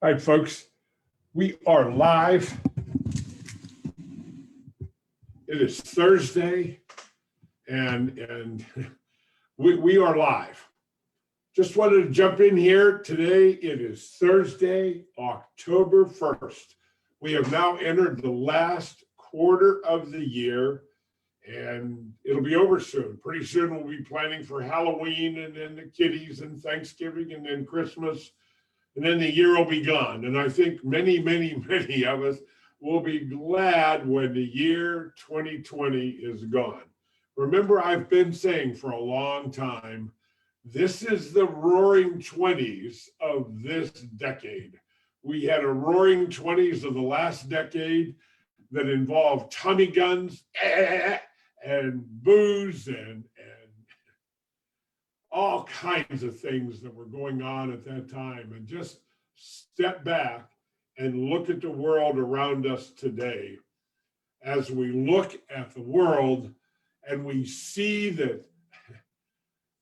All right, folks, we are live. It is Thursday, and we are live. Just wanted to jump in here. Today, it is Thursday, October 1st. We have now entered the last quarter of the year, and it'll be over soon. Pretty soon, we'll be planning for Halloween, and then the kiddies, and Thanksgiving, and then Christmas. And then the year will be gone. And I think many of us will be glad when the year 2020 is gone. Remember, I've been saying for a long time, this is the roaring 20s of this decade. We had a roaring 20s of the last decade that involved Tommy guns and booze and all kinds of things that were going on at that time, and just step back and look at the world around us today. As we look at the world and we see that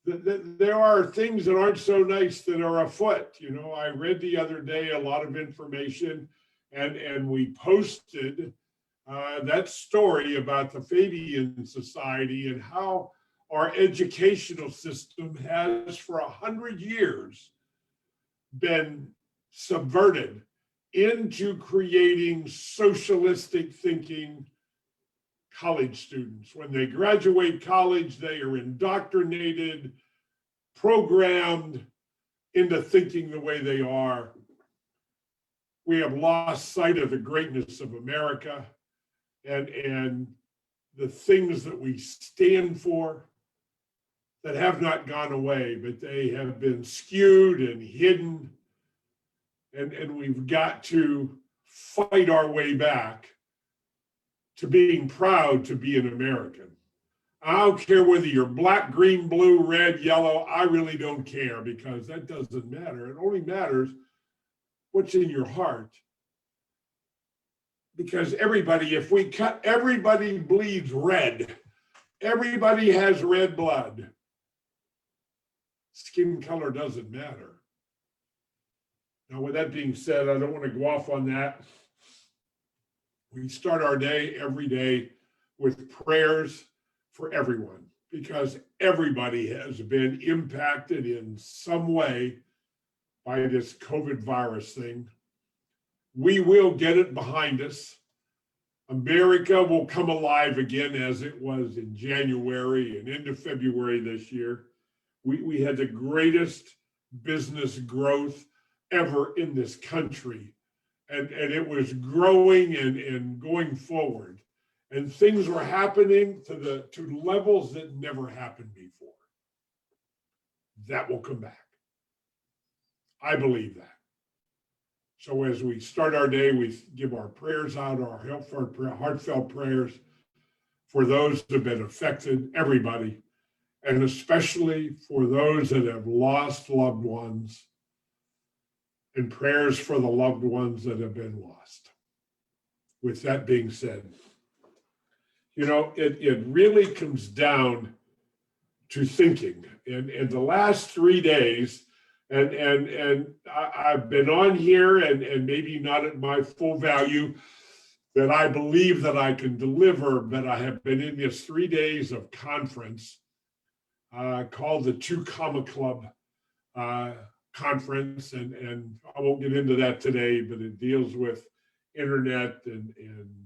there are things that aren't so nice that are afoot. You know, I read the other day a lot of information, and we posted that story about the Fabian Society and how our educational system has for 100 years been subverted into creating socialistic thinking college students. When they graduate college, they are indoctrinated, programmed into thinking the way they are. We have lost sight of the greatness of America and the things that we stand for, that have not gone away, but they have been skewed and hidden. And we've got to fight our way back to being proud to be an American. I don't care whether you're black, green, blue, red, yellow. I really don't care, because that doesn't matter. It only matters what's in your heart. Because everybody, if we cut, everybody bleeds red. Everybody has red blood. Skin color doesn't matter. Now, with that being said, I don't want to go off on that. We start our day every day with prayers for everyone, because everybody has been impacted in some way by this COVID virus thing. We will get it behind us. America will come alive again as it was in January and into February this year. We had the greatest business growth ever in this country. And it was growing and going forward. And things were happening to levels that never happened before. That will come back. I believe that. So as we start our day, we give our prayers out, our heartfelt prayers for those that have been affected, everybody, and especially for those that have lost loved ones, and prayers for the loved ones that have been lost. With that being said, you know, it really comes down to thinking. And the last 3 days, and I've been on here and maybe not at my full value that I believe that I can deliver, but I have been in this 3 days of conference called the 2 Comma Club conference, and I won't get into that today, but it deals with internet and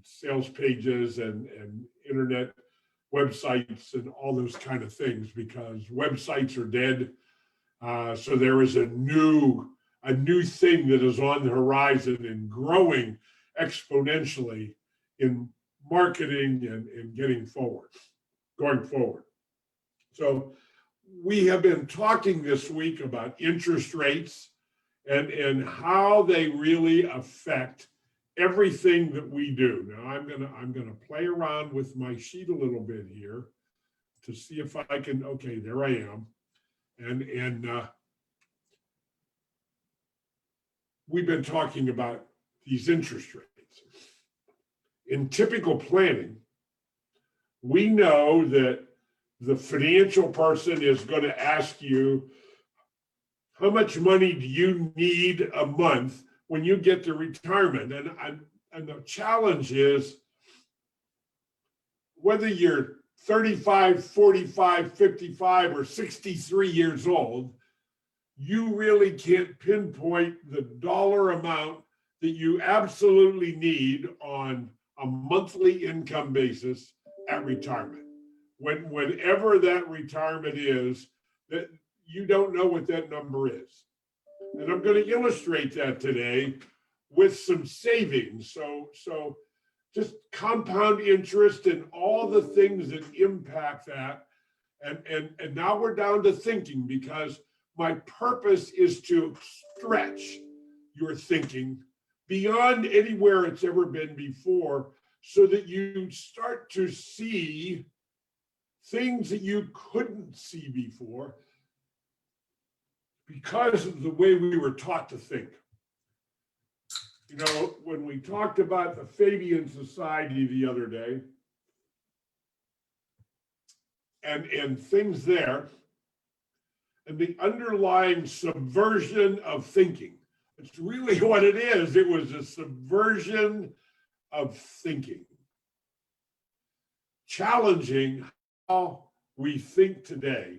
sales pages and internet websites and all those kind of things, because websites are dead. So there is a new thing that is on the horizon and growing exponentially in marketing and going forward. So we have been talking this week about interest rates and how they really affect everything that we do. Now I'm gonna play around with my sheet a little bit here to see if I can. Okay, there I am, and we've been talking about these interest rates. In typical planning, we know that the financial person is going to ask you, how much money do you need a month when you get to retirement. And the challenge is whether you're 35, 45, 55, or 63 years old, you really can't pinpoint the dollar amount that you absolutely need on a monthly income basis at retirement. Whenever that retirement is, that you don't know what that number is. And I'm going to illustrate that today with some savings. So just compound interest and all the things that impact that. And now we're down to thinking, because my purpose is to stretch your thinking beyond anywhere it's ever been before, so that you start to see things that you couldn't see before because of the way we were taught to think. You know, when we talked about the Fabian Society the other day, and things there, and the underlying subversion of thinking. It's really what it is. It was a subversion of thinking, challenging how we think today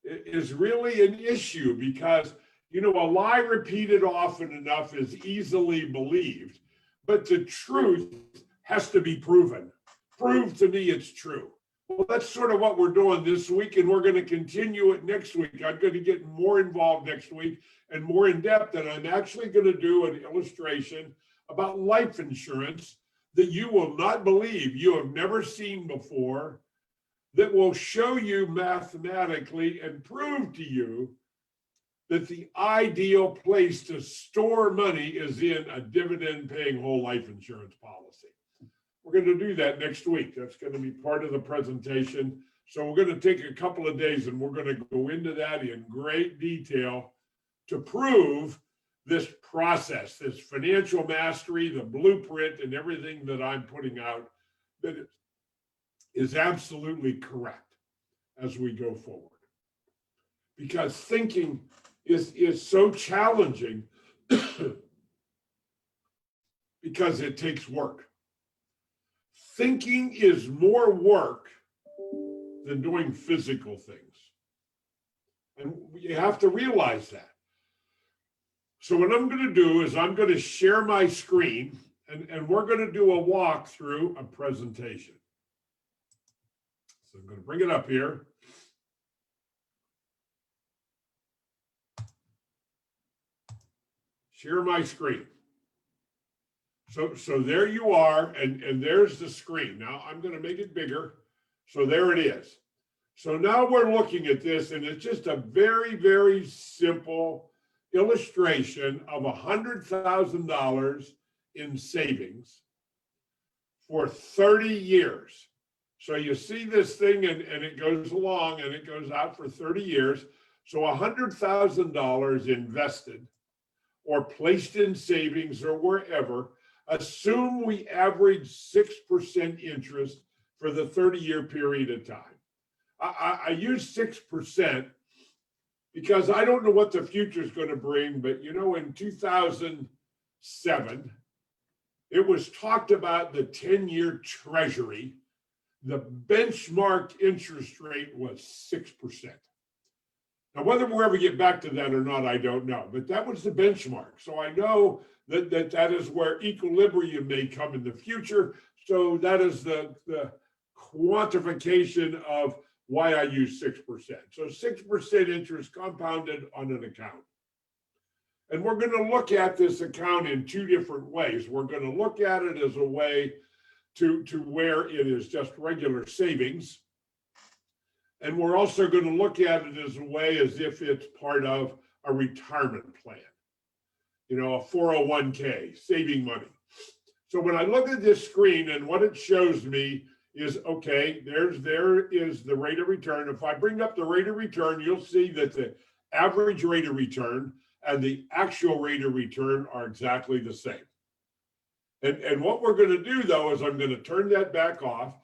is really an issue, because, you know, a lie repeated often enough is easily believed, but the truth has to be proven. Prove to me it's true. Well, that's sort of what we're doing this week, and we're going to continue it next week. I'm going to get more involved next week and more in depth, and I'm actually going to do an illustration about life insurance that you will not believe, you have never seen before, that will show you mathematically and prove to you that the ideal place to store money is in a dividend-paying whole life insurance policy. We're going to do that next week. That's going to be part of the presentation. So we're going to take a couple of days and we're going to go into that in great detail to prove this process, this financial mastery, the blueprint, and everything that I'm putting out, that it is absolutely correct as we go forward. Because thinking is so challenging because it takes work. Thinking is more work than doing physical things. And you have to realize that. So what I'm going to do is I'm going to share my screen, and we're going to do a walk through a presentation. So I'm going to bring it up here. Share my screen. So there you are, and there's the screen. Now I'm going to make it bigger. So there it is. So now we're looking at this, and it's just a very, very simple illustration of $100,000 in savings for 30 years. So you see this thing, and it goes along, and it goes out for 30 years. So $100,000 invested or placed in savings or wherever. Assume we average 6% interest for the 30-year period of time. I use 6% because I don't know what the future is going to bring, but you know, in 2007, it was talked about the 10-year treasury. The benchmark interest rate was 6%. Now, whether we'll ever get back to that or not, I don't know, but that was the benchmark. So I know that is where equilibrium may come in the future. So that is the quantification of why I use 6%. So 6% interest compounded on an account. And we're going to look at this account in two different ways. We're going to look at it as a way to where it is just regular savings. And we're also going to look at it as a way as if it's part of a retirement plan, you know, a 401k, saving money. So when I look at this screen, and what it shows me is, okay, there is the rate of return. If I bring up the rate of return, you'll see that the average rate of return and the actual rate of return are exactly the same. And what we're going to do, though, is I'm going to turn that back off.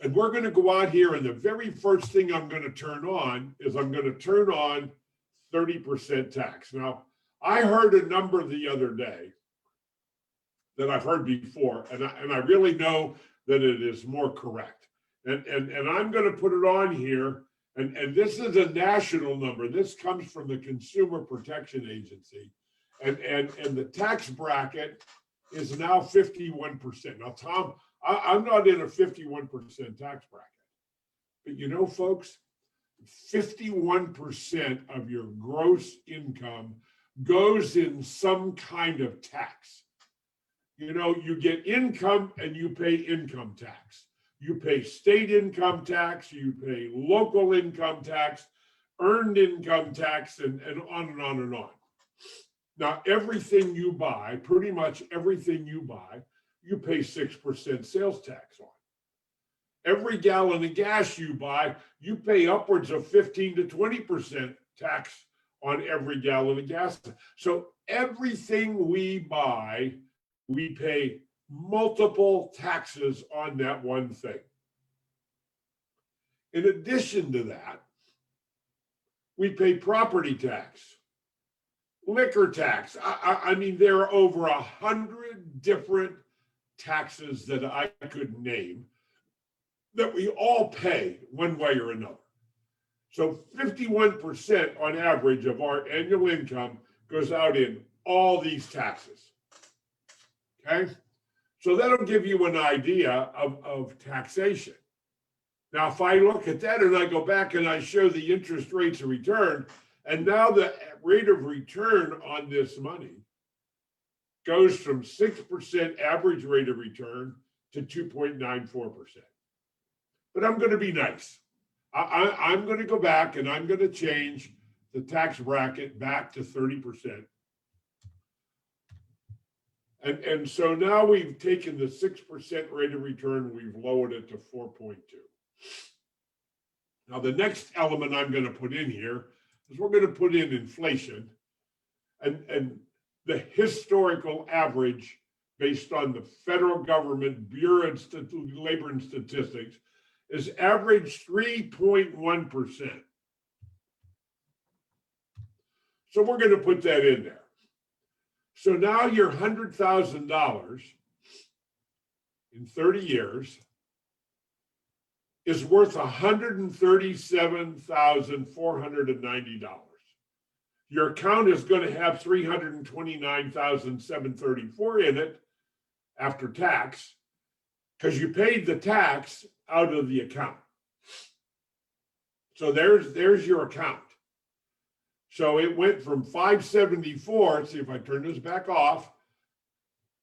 And we're going to go out here, and the very first thing I'm going to turn on is I'm going to turn on 30% tax. Now, I heard a number the other day that I've heard before, and I really know that it is more correct. And I'm going to put it on here. And this is a national number. This comes from the Consumer Protection Agency. And the tax bracket is now 51%. Now, Tom, I'm not in a 51% tax bracket. But you know, folks, 51% of your gross income goes in some kind of tax. You know, you get income and you pay income tax. You pay state income tax, you pay local income tax, earned income tax, and on and on and on. Now, everything you buy, pretty much everything you buy, you pay 6% sales tax on. Every gallon of gas you buy, you pay upwards of 15 to 20% tax on every gallon of gas. So everything we buy, we pay multiple taxes on that one thing. In addition to that, we pay property tax, liquor tax. I mean, there are over 100 different taxes that I could name that we all pay one way or another. So 51% on average of our annual income goes out in all these taxes. Okay? So that'll give you an idea of taxation. Now, if I look at that and I go back and I show the interest rates of return, and now the rate of return on this money goes from 6% average rate of return to 2.94%. But I'm going to be nice. I'm going to go back and I'm going to change the tax bracket back to 30%. And so now we've taken the 6% rate of return, we've lowered it to 4.2. Now, the next element I'm going to put in here is we're going to put in inflation and the historical average based on the federal government Bureau of Labor and Statistics is average 3.1%. So we're going to put that in there. So now your $100,000 in 30 years is worth $137,490. Your account is going to have $329,734 in it after tax because you paid the tax out of the account. So there's your account. So it went from 574, let's see if I turn this back off,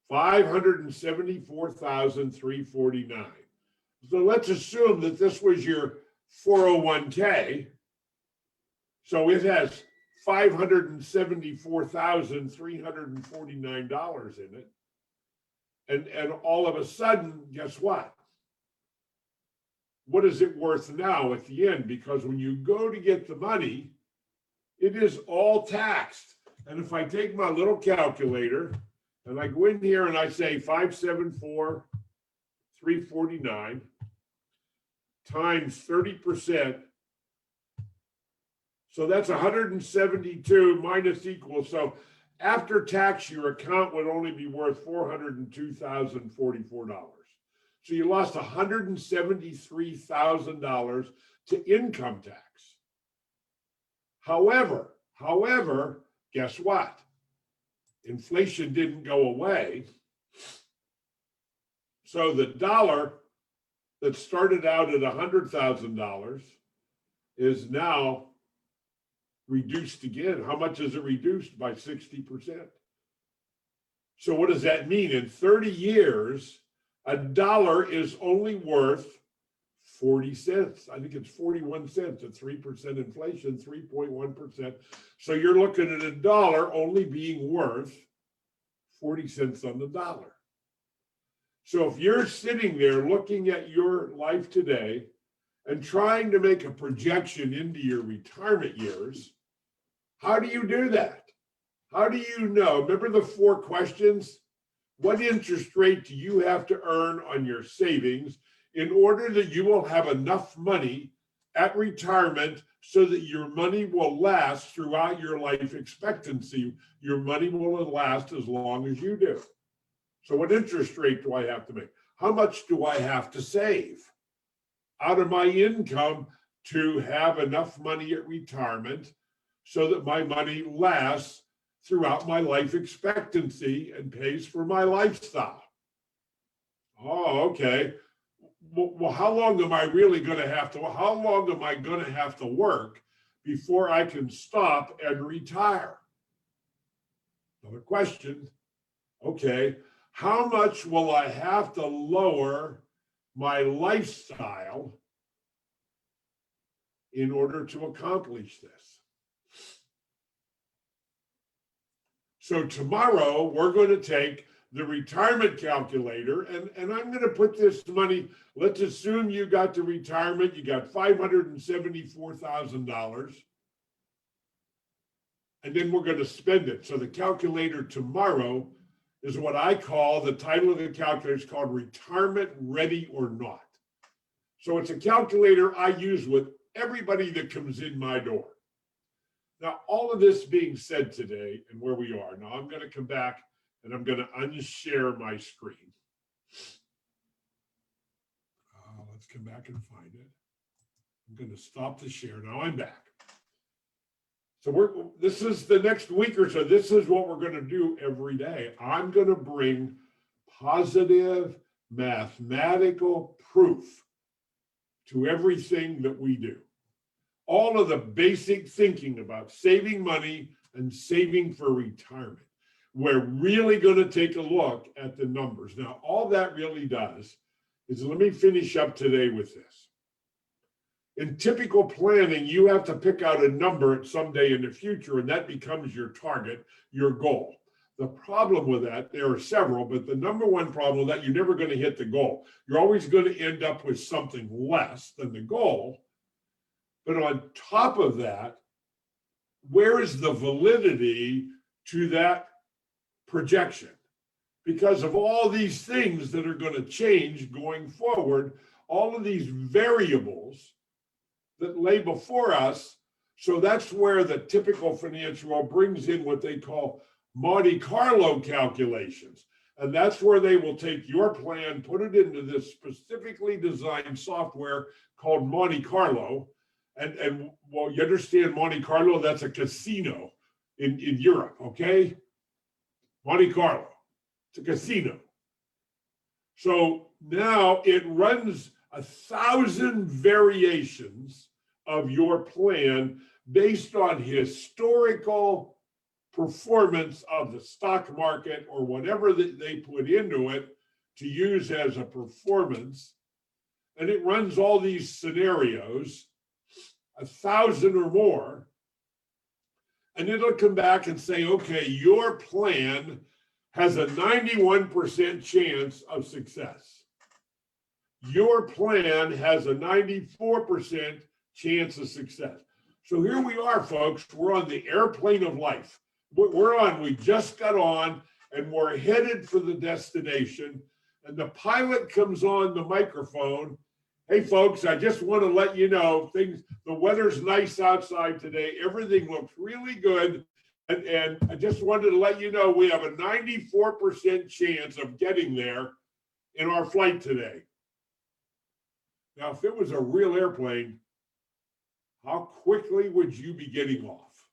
574,349. So let's assume that this was your 401k. So it has $574,349 in it. And all of a sudden, guess what? What is it worth now at the end? Because when you go to get the money, it is all taxed. And if I take my little calculator and I go in here and I say 574,349 times 30%, so that's 172 minus equals. So after tax, your account would only be worth $402,044. So you lost $173,000 to income tax. However, guess what? Inflation didn't go away. So the dollar that started out at $100,000 is now reduced again. How much is it reduced? By 60%. So what does that mean? In 30 years, a dollar is only worth 40 cents. I think it's 41 cents at 3% inflation, 3.1%. So you're looking at a dollar only being worth 40 cents on the dollar. So if you're sitting there looking at your life today and trying to make a projection into your retirement years, how do you do that? How do you know? Remember the 4 questions? What interest rate do you have to earn on your savings in order that you will have enough money at retirement so that your money will last throughout your life expectancy. Your money will last as long as you do. So what interest rate do I have to make? How much do I have to save out of my income to have enough money at retirement so that my money lasts throughout my life expectancy and pays for my lifestyle? Oh, okay. Well, how long am I really going to have to, how long am I going to have to work before I can stop and retire? Another question. Okay. How much will I have to lower my lifestyle in order to accomplish this? So tomorrow we're going to take the retirement calculator and I'm going to put this money, let's assume you got to retirement, you got $574,000, and then we're going to spend it. So the calculator tomorrow is what I call, the title of the calculator is called Retirement Ready or Not. So it's a calculator I use with everybody that comes in my door. Now, all of this being said today and where we are, now I'm going to come back and I'm going to unshare my screen. Let's come back and find it. I'm going to stop the share. Now I'm back. So this is the next week or so. This is what we're going to do every day. I'm going to bring positive mathematical proof to everything that we do. All of the basic thinking about saving money and saving for retirement. We're really going to take a look at the numbers. Now, all that really does is, let me finish up today with this. In typical planning, you have to pick out a number at some day in the future, and that becomes your target, your goal. The problem with that, there are several, but the number one problem with that, you're never going to hit the goal. You're always going to end up with something less than the goal. But on top of that, where is the validity to that projection? Because of all these things that are going to change going forward, all of these variables that lay before us. So that's where the typical financial world brings in what they call Monte Carlo calculations. And that's where they will take your plan, put it into this specifically designed software called Monte Carlo. And well, you understand Monte Carlo, that's a casino in Europe, okay? Monte Carlo, it's a casino. So now it runs 1,000 variations of your plan based on historical performance of the stock market or whatever that they put into it to use as a performance. And it runs all these scenarios, 1,000 or more, and it'll come back and say, okay, your plan has a 91% chance of success. Your plan has a 94% chance of success. So here we are, folks. We're on the airplane of life. We just got on and we're headed for the destination. And the pilot comes on the microphone. Hey, folks, I just want to let you know the weather's nice outside today. Everything looks really good. And I just wanted to let you know we have a 94% chance of getting there in our flight today. Now, if it was a real airplane, how quickly would you be getting off?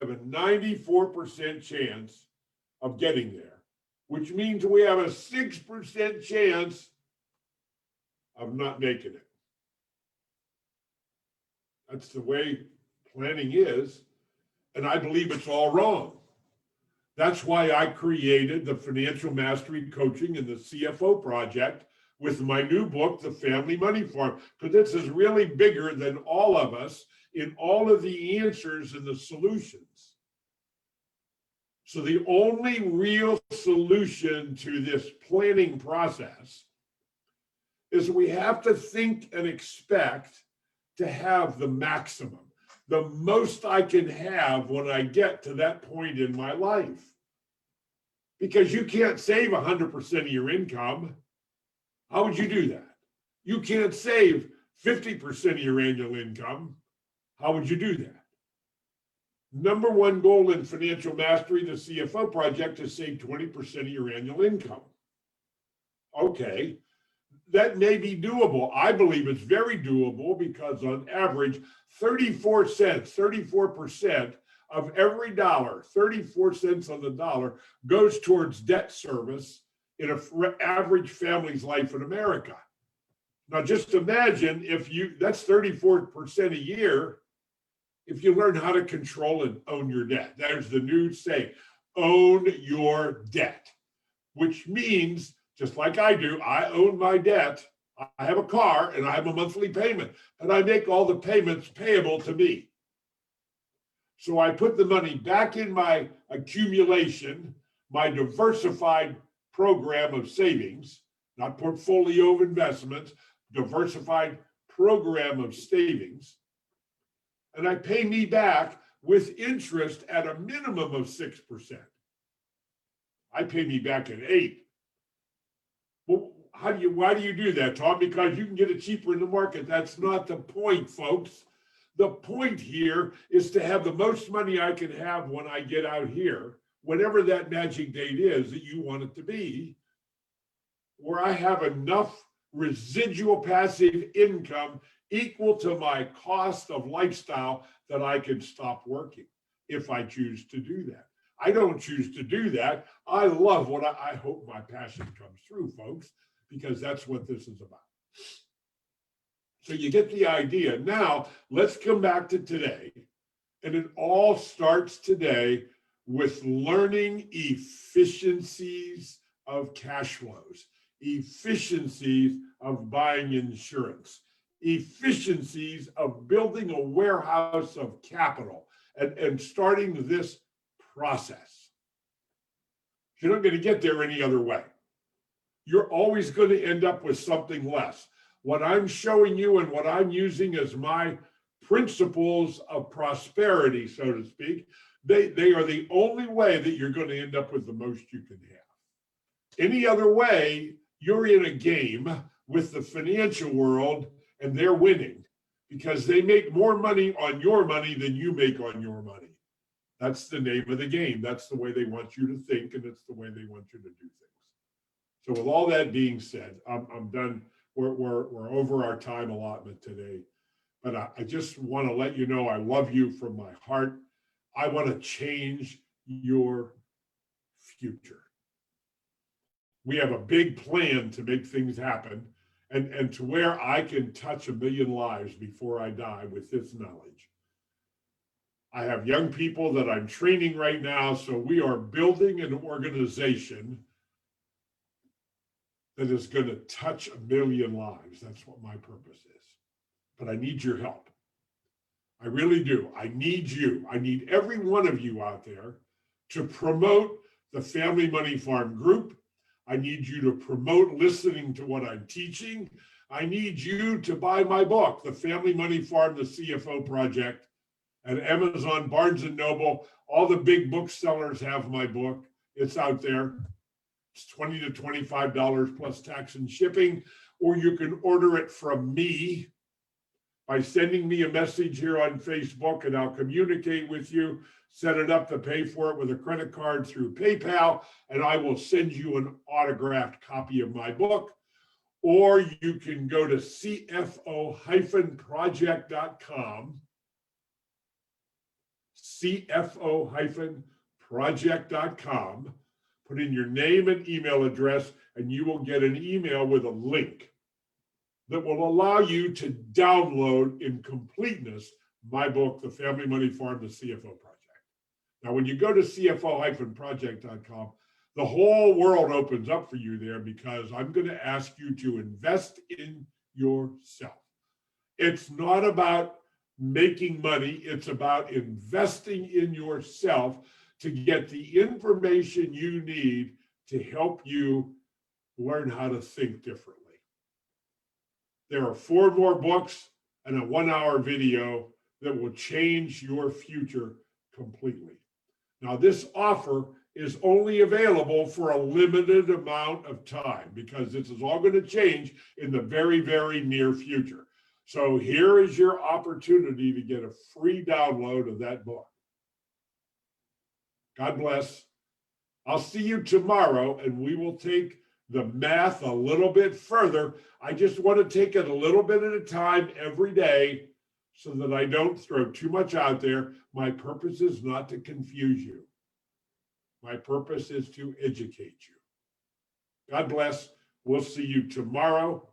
We have a 94% chance of getting there, which means we have a 6% chance of not making it. That's the way planning is, and I believe it's all wrong. That's why I created the Financial Mastery Coaching and the CFO Project with my new book, The Family Money Farm, because this is really bigger than all of us in all of the answers and the solutions. So the only real solution to this planning process is we have to think and expect to have the maximum, the most I can have when I get to that point in my life. Because you can't save 100% of your income. How would you do that? You can't save 50% of your annual income. How would you do that? Number one goal in financial mastery, the CFO Project, is save 20% of your annual income. Okay, that may be doable. I believe it's very doable because on average, 34 cents, 34% of every dollar, 34 cents on the dollar goes towards debt service in an average family's life in America. Now, just imagine if that's 34% a year, if you learn how to control and own your debt. There's the new saying, own your debt, which means, just like I do, I own my debt. I have a car and I have a monthly payment, and I make all the payments payable to me. So I put the money back in my accumulation, my diversified program of savings, not portfolio of investments, diversified program of savings. And I pay me back with interest at a minimum of 6%. I pay me back at 8%. Well, why do you do that, Tom? Because you can get it cheaper in the market. That's not the point, folks. The point here is to have the most money I can have when I get out here, whatever that magic date is that you want it to be, where I have enough residual passive income equal to my cost of lifestyle that I can stop working if I choose to do that. I don't choose to do that. I love what I hope my passion comes through, folks, because that's what this is about. So you get the idea. Now, let's come back to today. And it all starts today with learning efficiencies of cash flows, efficiencies of buying insurance, efficiencies of building a warehouse of capital and starting this process. You're not going to get there any other way. You're always going to end up with something less. What I'm showing you and what I'm using as my principles of prosperity, so to speak, they are the only way that you're going to end up with the most you can have. Any other way, you're in a game with the financial world and they're winning because they make more money on your money than you make on your money. That's the name of the game. That's the way they want you to think, and it's the way they want you to do things. So with all that being said, I'm done. We're over our time allotment today, but I just want to let you know I love you from my heart. I want to change your future. We have a big plan to make things happen and to where I can touch 1 million lives before I die with this knowledge. I have young people that I'm training right now, so we are building an organization that is going to touch 1 million lives. That's what my purpose is. But I need your help. I really do. I need you. I need every one of you out there to promote the Family Money Farm group. I need you to promote listening to what I'm teaching. I need you to buy my book, The Family Money Farm, the CFO Project, at Amazon, Barnes & Noble. All the big booksellers have my book. It's out there. It's $20 to $25 plus tax and shipping, or you can order it from me by sending me a message here on Facebook, and I'll communicate with you, set it up to pay for it with a credit card through PayPal, and I will send you an autographed copy of my book. Or you can go to CFO-project.com, CFO-project.com, put in your name and email address, and you will get an email with a link that will allow you to download in completeness my book, The Family Money Farm, the CFO Project. Now, when you go to CFO-project.com, the whole world opens up for you there because I'm going to ask you to invest in yourself. It's not about making money. It's about investing in yourself to get the information you need to help you learn how to think differently. There are 4 more books and a 1-hour video that will change your future completely. Now, this offer is only available for a limited amount of time because this is all going to change in the very, very near future. So here is your opportunity to get a free download of that book. God bless. I'll see you tomorrow, and we will take the math a little bit further. I just want to take it a little bit at a time every day so that I don't throw too much out there. My purpose is not to confuse you. My purpose is to educate you. God bless. We'll see you tomorrow.